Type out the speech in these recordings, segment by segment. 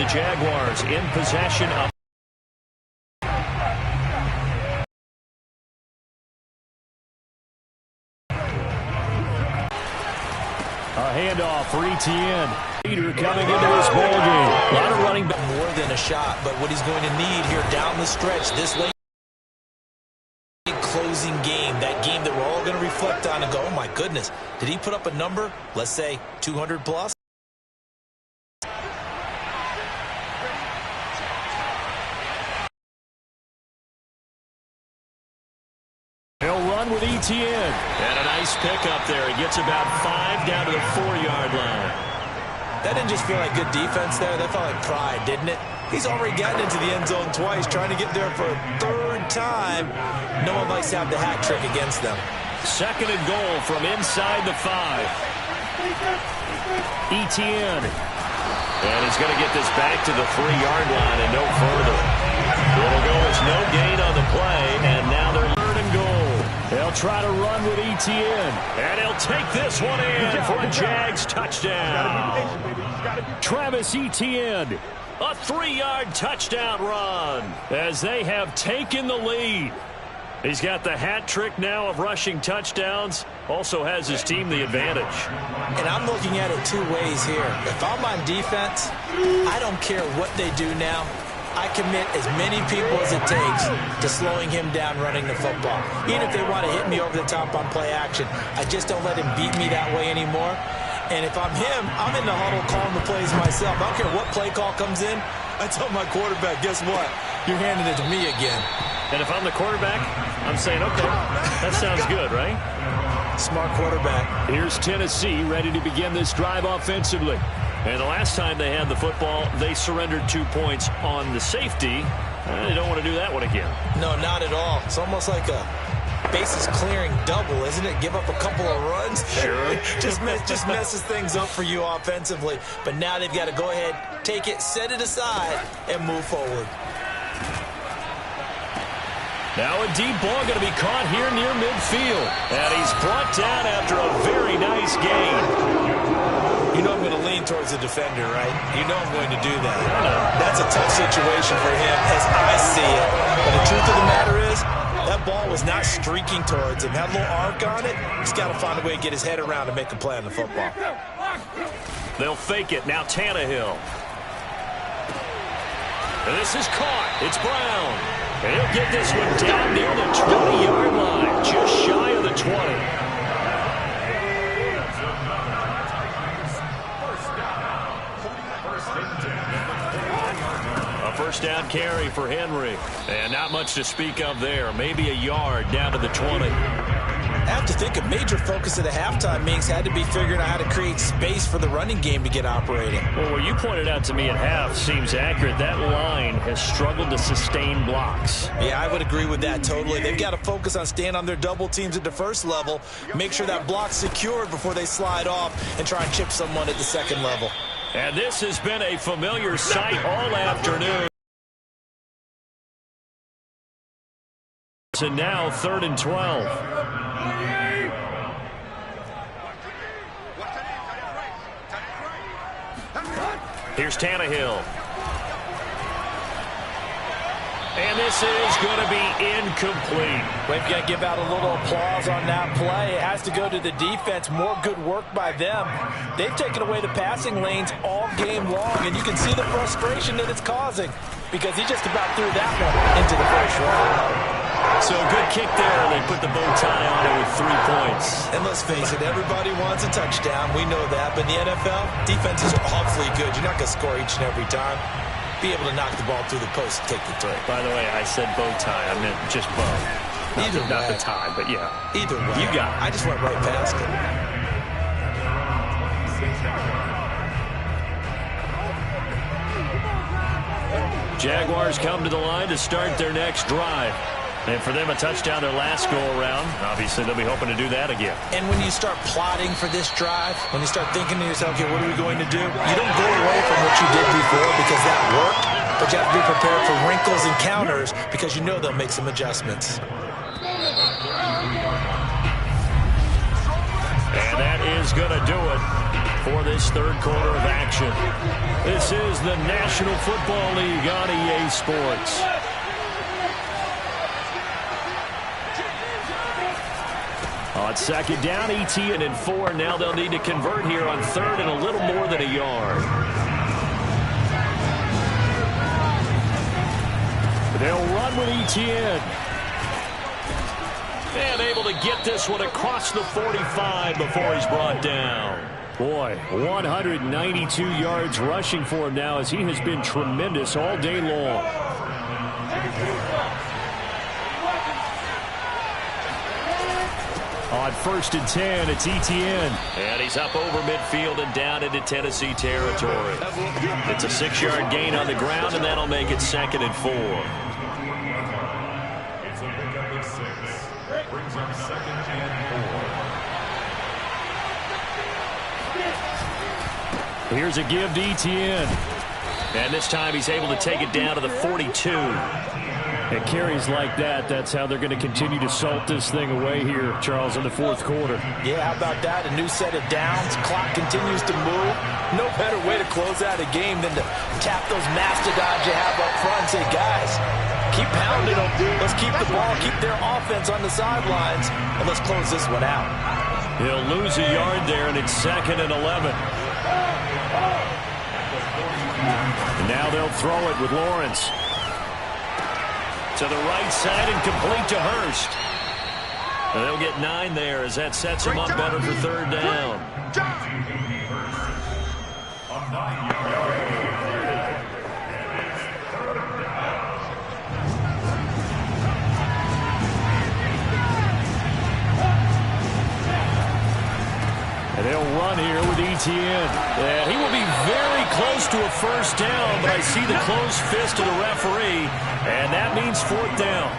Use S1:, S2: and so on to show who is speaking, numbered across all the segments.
S1: the Jaguars in possession of. A handoff for Etienne. Leader coming into this ball game. A lot of running back.
S2: More than a shot, but what he's going to need here down the stretch, this late closing game, that game that we're all going to reflect on and go, oh my goodness, did he put up a number, let's say 200 plus?
S1: He'll run with Etienne. And a nice pickup there. He gets about 5 down to the 4-yard line.
S2: That didn't just feel like good defense there. That felt like pride, didn't it? He's already gotten into the end zone twice, trying to get there for a third time. No one likes to have the hat trick against them.
S1: 2nd and goal from inside the 5. Etienne. And he's going to get this back to the 3-yard line and no further. It'll go as no gain on the play, and now they're 3rd and goal. They'll try to run with Etienne. And he'll take this one in for a Jags touchdown. Travis Etienne. A 3-yard touchdown run as they have taken the lead. He's got the hat trick now of rushing touchdowns. Also has his team the advantage.
S2: And I'm looking at it 2 ways here. If I'm on defense, I don't care what they do now. I commit as many people as it takes to slowing him down running the football. Even if they want to hit me over the top on play action, I just don't let him beat me that way anymore. And if I'm him, I'm in the huddle calling the plays myself. I don't care what play call comes in. I tell my quarterback, guess what? You're handing it to me again.
S1: And if I'm the quarterback, I'm saying, okay, that sounds good, right?
S2: Smart quarterback.
S1: Here's Tennessee ready to begin this drive offensively. And the last time they had the football, they surrendered 2 points on the safety. They don't want to do that one again.
S2: No, not at all. It's almost like a bases clearing double, isn't it? Give up a couple of runs.
S1: Sure.
S2: just messes things up for you offensively. But now they've got to go ahead, take it, set it aside, and move forward.
S1: Now a deep ball going to be caught here near midfield. And he's brought down after a very nice gain.
S2: You know I'm going to lean towards the defender, right? You know I'm going to do that. That's a tough situation for him as I see it. But the truth of the matter is, that ball was not streaking towards him. Had a little arc on it. He's got to find a way to get his head around and make a play on the football.
S1: They'll fake it. Now Tannehill. And this is caught. It's Brown. And he'll get this one down near the 20-yard line. Just shy of the 20. First down carry for Henry. And not much to speak of there. Maybe a yard down to the 20.
S2: I have to think a major focus of the halftime meetings had to be figuring out how to create space for the running game to get operating.
S1: Well, what you pointed out to me at half seems accurate. That line has struggled to sustain blocks.
S2: Yeah, I would agree with that totally. They've got to focus on staying on their double teams at the first level, make sure that block's secured before they slide off and try and chip someone at the second level.
S1: And this has been a familiar sight all afternoon. And now 3rd and 12. Here's Tannehill. And this is going to be incomplete.
S2: We've got to give out a little applause on that play. It has to go to the defense. More good work by them. They've taken away the passing lanes all game long, and you can see the frustration that it's causing because he just about threw that one into the first round.
S1: So a good kick there. They put the bow tie on it with 3 points.
S2: And let's face it, everybody wants a touchdown. We know that. But in the NFL, defenses are awfully good. You're not going to score each and every time. Be able to knock the ball through the post and take the throw.
S1: By the way, I said bow tie. I meant just bow. Not the tie, but yeah.
S2: Either way.
S1: You got it.
S2: I just went right past it.
S1: Jaguars come to the line to start their next drive. And for them, a touchdown their last go-around. Obviously, they'll be hoping to do that again.
S2: And when you start plotting for this drive, when you start thinking to yourself, okay, what are we going to do? You don't go away from what you did before because that worked, but you have to be prepared for wrinkles and counters because you know they'll make some adjustments.
S1: And that is going to do it. for this third quarter of action. This is the National Football League on EA Sports. On second down, Etienne and 4. Now they'll need to convert here on third and a little more than a yard. They'll run with Etienne. And able to get this one across the 45 before he's brought down. Boy, 192 yards rushing for him now as he has been tremendous all day long. On first and 10, it's Etienne. And he's up over midfield and down into Tennessee territory. It's a 6-yard gain on the ground, and that'll make it second and 4. It's a pickup of 6. Brings up second and 4. Here's a give to Etienne. And this time he's able to take it down to the 42. And carries like that, that's how they're going to continue to salt this thing away here, Charles, in the fourth quarter.
S2: Yeah, how about that? A new set of downs. Clock continues to move. No better way to close out a game than to tap those mastodons you have up front and say, guys, keep pounding them. Let's keep the ball, keep their offense on the sidelines, and let's close this one out.
S1: He'll lose a yard there, and it's second and 11. And now they'll throw it with Lawrence. To the right side and complete to Hurst. And they'll get 9 there as that sets them up better for third down. And they'll run here with Etienne. And he will be very close to a first down, but I see the closed fist of the referee, and that means fourth down.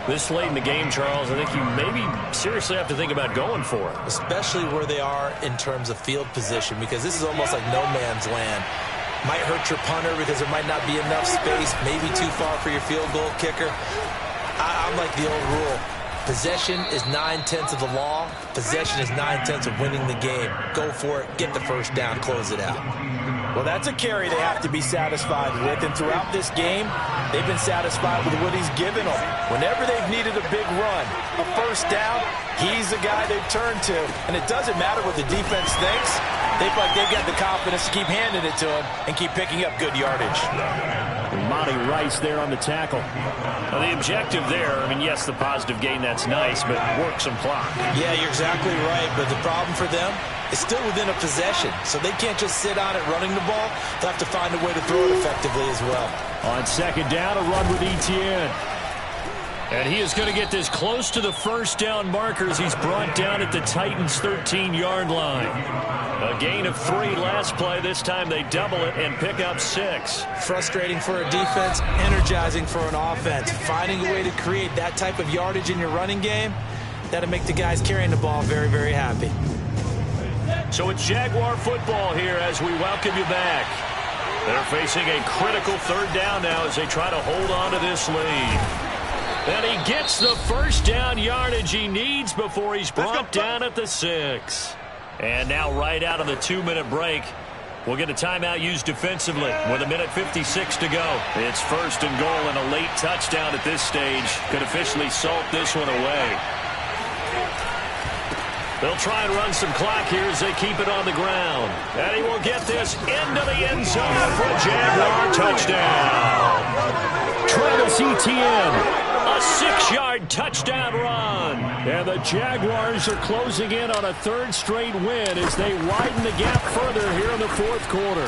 S1: This late in the game, Charles, I think you maybe seriously have to think about going for it.
S2: Especially where they are in terms of field position, because this is almost like no man's land. Might hurt your punter because there might not be enough space, maybe too far for your field goal kicker. I'm like the old rule. Possession is 9/10 of the law. Possession is 9/10 of winning the game. Go for it. Get the first down. Close it out. Well, that's a carry they have to be satisfied with. And throughout this game, they've been satisfied with what he's given them. Whenever they've needed a big run, a first down, he's the guy they've turned to. And it doesn't matter what the defense thinks. They feel like they've got the confidence to keep handing it to him and keep picking up good yardage.
S1: Monty Rice there on the tackle. Now the objective there, I mean, yes, the positive gain, that's nice, but work some clock.
S2: Yeah, you're exactly right, but the problem for them is still within a possession, so they can't just sit on it running the ball. They'll have to find a way to throw it effectively as well.
S1: On second down, a run with Etienne. And he is going to get this close to the first down markers. He's brought down at the Titans' 13-yard line. A gain of 3 last play. This time they double it and pick up 6.
S2: Frustrating for a defense, energizing for an offense. Finding a way to create that type of yardage in your running game, that'll make the guys carrying the ball very, very happy.
S1: So it's Jaguar football here as we welcome you back. They're facing a critical third down now as they try to hold on to this lead. And he gets the first down yardage he needs before he's brought down at the 6. And now right out of the 2-minute break, we'll get a timeout used defensively with 1:56 to go. It's first and goal, and a late touchdown at this stage could officially salt this one away. They'll try and run some clock here as they keep it on the ground. And he will get this into the end zone for a Jaguar touchdown. Travis Etienne. A 6-yard touchdown run. And the Jaguars are closing in on a 3rd straight win as they widen the gap further here in the fourth quarter.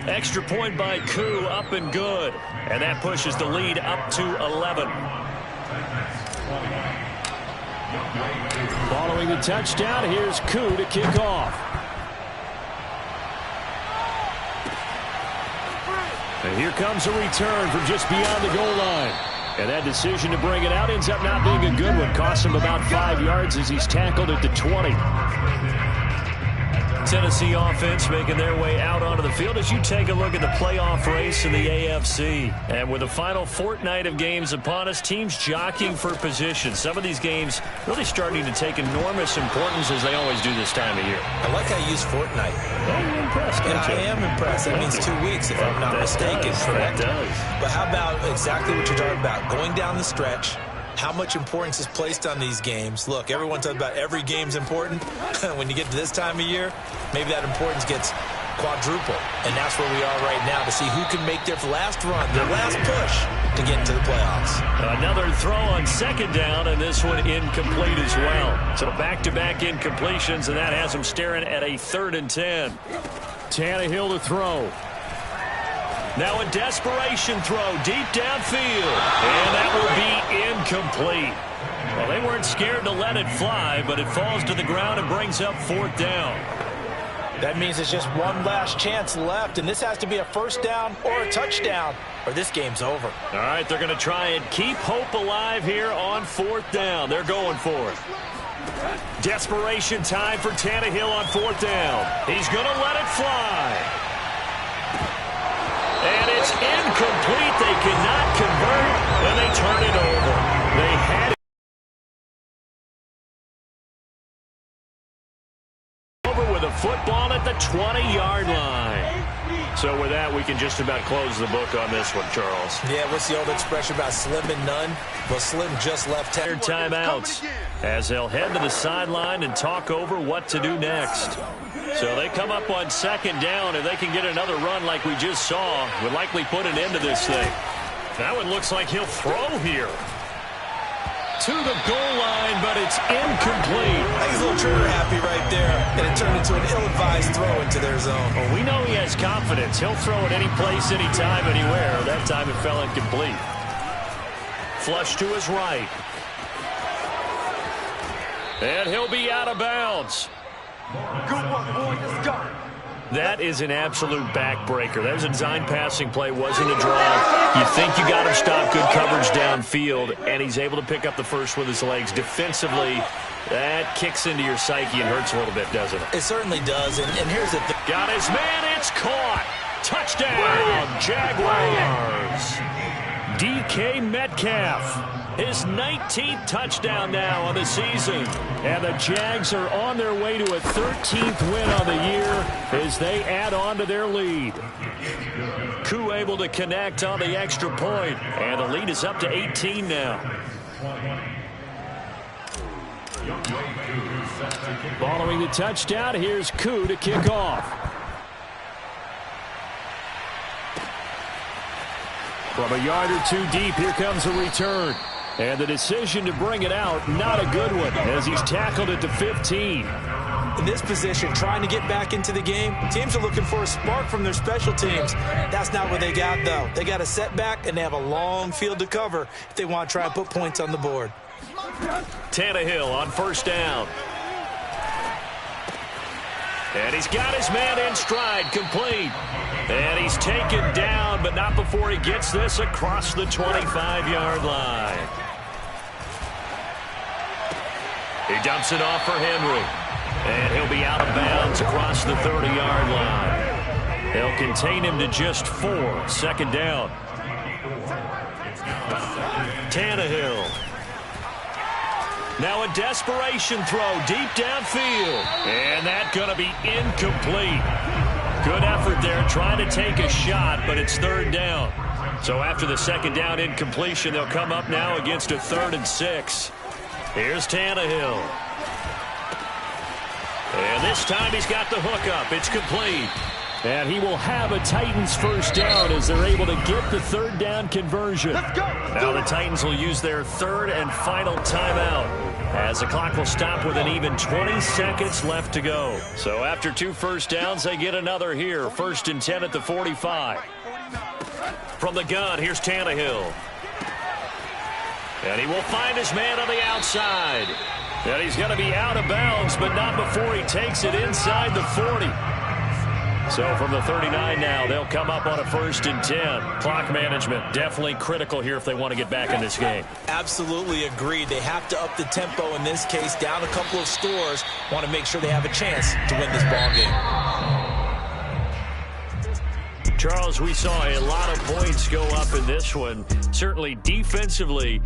S1: Extra point by Koo, up and good. And that pushes the lead up to 11. Following the touchdown, here's Koo to kick off. And here comes a return from just beyond the goal line. And that decision to bring it out ends up not being a good one. Costs him about 5 yards as he's tackled at the 20. Tennessee offense making their way out onto the field as you take a look at the playoff race in the AFC. And with the final fortnight of games upon us, teams jockeying for position. Some of these games really starting to take enormous importance as they always do this time of year.
S2: I like how you use fortnight.
S1: Well, you're impressed, aren't you?
S2: I am impressed. That means 2 weeks, if I'm not mistaken, correct?
S1: That does.
S2: But how about exactly what you're talking about? Going down the stretch, how much importance is placed on these games? Look, everyone talks about every game's important. When you get to this time of year, maybe that importance gets quadruple. And that's where we are right now to see who can make their last run, their last push to get into the playoffs.
S1: Another throw on second down, and this one incomplete as well. So back-to-back incompletions, and that has them staring at a 3rd and 10. Tannehill to throw. Now a desperation throw deep downfield, and that will be incomplete. Well, they weren't scared to let it fly, but it falls to the ground and brings up 4th down.
S2: That means there's just one last chance left, and this has to be a 1st down or a touchdown, or this game's over.
S1: All right, they're going to try and keep hope alive here on 4th down. They're going for it. Desperation time for Tannehill on 4th down. He's going to let it fly. And it's incomplete. They cannot convert, and they turn it over. They had it over with a football at the 20-yard line. So with that, we can just about close the book on this one, Charles.
S2: Yeah, what's the old expression about slim and none? Well, Slim just left town.
S1: Timeouts as they'll head to the sideline and talk over what to do next. So they come up on 2nd down. If they can get another run like we just saw, would likely put an end to this thing. Now it looks like he'll throw here. To the goal line, but it's incomplete.
S2: I think he's a little trigger happy right there, and it turned into an ill-advised throw into their zone.
S1: Well, we know he has confidence. He'll throw it any place, anytime, anywhere. That time it fell incomplete. Flush to his right. And he'll be out of bounds.
S3: Good one, boy. Let's go.
S1: That is an absolute backbreaker. That was a design passing play, wasn't a draw. You think you got him stopped, good coverage downfield, and he's able to pick up the first with his legs. Defensively, that kicks into your psyche and hurts a little bit, doesn't it?
S2: It certainly does, and here's the thing.
S1: Got his man, it's caught. Touchdown, Jaguars. DK Metcalf. His 19th touchdown now on the season. And the Jags are on their way to a 13th win on the year as they add on to their lead. Koo able to connect on the extra point, and the lead is up to 18 now. Following the touchdown, here's Koo to kick off. From a yard or two deep, here comes a return. And the decision to bring it out, not a good one, as he's tackled it to 15.
S2: In this position, trying to get back into the game, teams are looking for a spark from their special teams. That's not what they got, though. They got a setback, and they have a long field to cover if they want to try and put points on the board.
S1: Tannehill on 1st down. And he's got his man in stride, complete. And he's taken down, but not before he gets this across the 25-yard line. He dumps it off for Henry. And he'll be out of bounds across the 30-yard line. They'll contain him to just 4. 2nd down. Tannehill. Now a desperation throw deep downfield. And that's going to be incomplete. Good effort there trying to take a shot, but it's 3rd down. So after the 2nd down incompletion, they'll come up now against a 3rd and 6. Here's Tannehill. And this time he's got the hook up. It's complete. And he will have a Titans 1st down as they're able to get the 3rd down conversion. Now the Titans will use their 3rd and final timeout as the clock will stop with an even 20 seconds left to go. So after 2 first downs, they get another here. 1st and 10 at the 45. From the gun, here's Tannehill. And he will find his man on the outside. And he's going to be out of bounds, but not before he takes it inside the 40. So from the 39 now, they'll come up on a 1st and 10. Clock management definitely critical here if they want to get back in this game.
S2: Absolutely agreed. They have to up the tempo in this case, down a couple of scores. Want to make sure they have a chance to win this ball game.
S1: Charles, we saw a lot of points go up in this one. Certainly defensively,